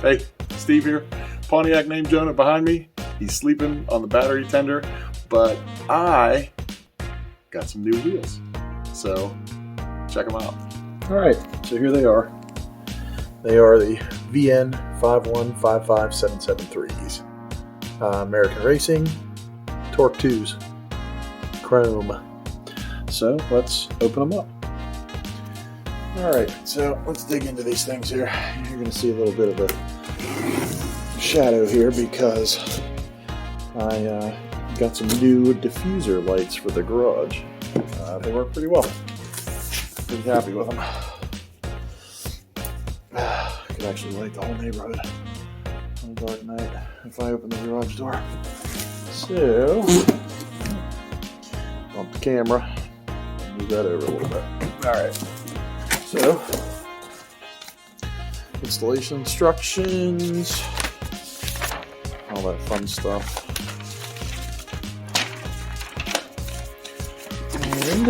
Hey, Steve here. Pontiac named Jonah behind me. He's sleeping on the battery tender, but I got some new wheels. So check them out. All right, so here they are. They are the VN 5155773s. American Racing Torque 2s. Chrome. So let's open them up. All right, so let's dig into these things here. You're going to see a little bit of a shadow here because I got some new diffuser lights for the garage. They work pretty well. Pretty happy with them. I could actually light the whole neighborhood on a dark night if I open the garage door. So, bump the camera, move that over a little bit. All right. So, installation instructions, all that fun stuff. And,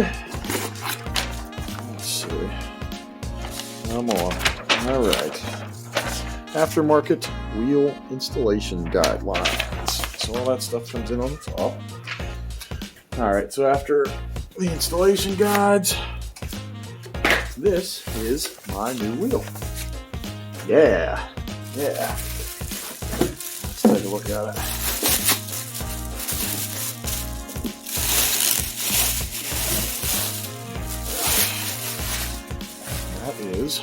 let's see, come on, all right. Aftermarket wheel installation guidelines. So all that stuff comes in on the top. All right, so after the installation guides, this is my new wheel. Yeah. Let's take a look at it. That is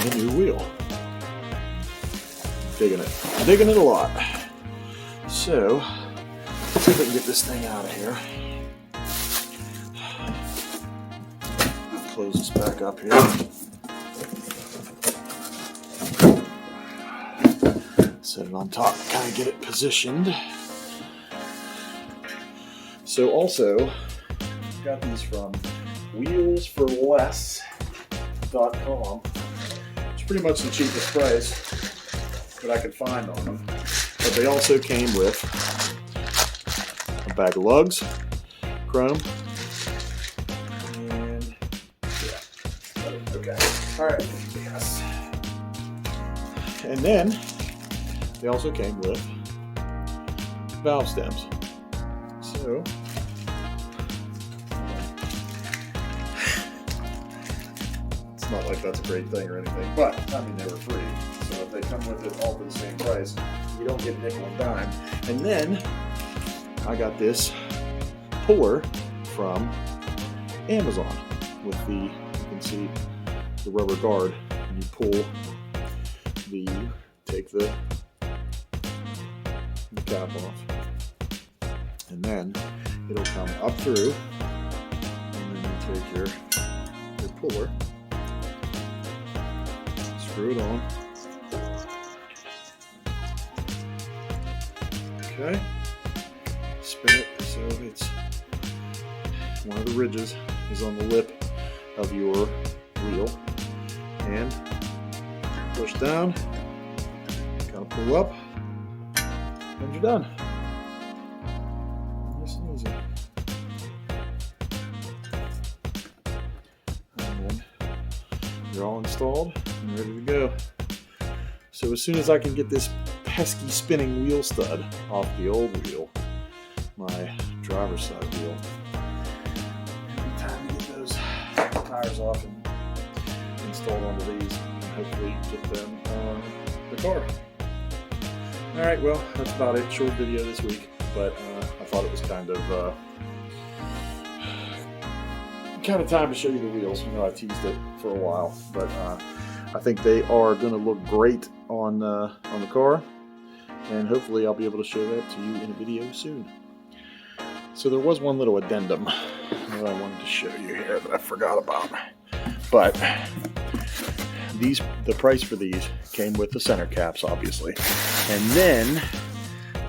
the new wheel. Digging it a lot. So, let's see if we can get this thing out of here. Close this back up here. Set it on top, kind of get it positioned. So also, got these from wheelsforless.com. It's pretty much the cheapest price that I could find on them. But they also came with a bag of lugs, chrome, and yeah, okay. All right, yes. And then they also came with valve stems. So it's not like that's a great thing or anything, but I mean they were free. So if they come with it all for the same price, you don't get nickel and dime. And then I got this puller from Amazon with the, you can see the rubber guard. And you pull take the cap off, and then it'll come up through, and then you take your puller, screw it on. Okay, spin it so it's one of the ridges is on the lip of your wheel, and push down, kind of pull up, and you're done. Nice and easy. And then you're all installed and ready to go. So as soon as I can get this pesky spinning wheel stud off the old wheel, my driver's side wheel, it'll be time to get those tires off and installed onto these, and hopefully get them on the car. All right, well, that's about it. Short video this week, but I thought it was kind of time to show you the wheels. You know, I teased it for a while, but I think they are going to look great on the car, and hopefully I'll be able to show that to you in a video soon. So there was one little addendum that I wanted to show you here that I forgot about, but the price for these came with the center caps, obviously, and then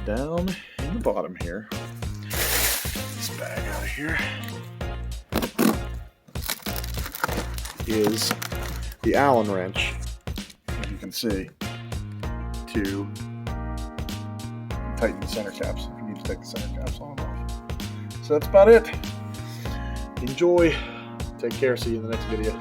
down in the bottom here, this bag out of here, is the Allen wrench, as you can see, to tighten the center caps if you need to take the center caps on and off. So that's about it. Enjoy. Take care. See you in the next video.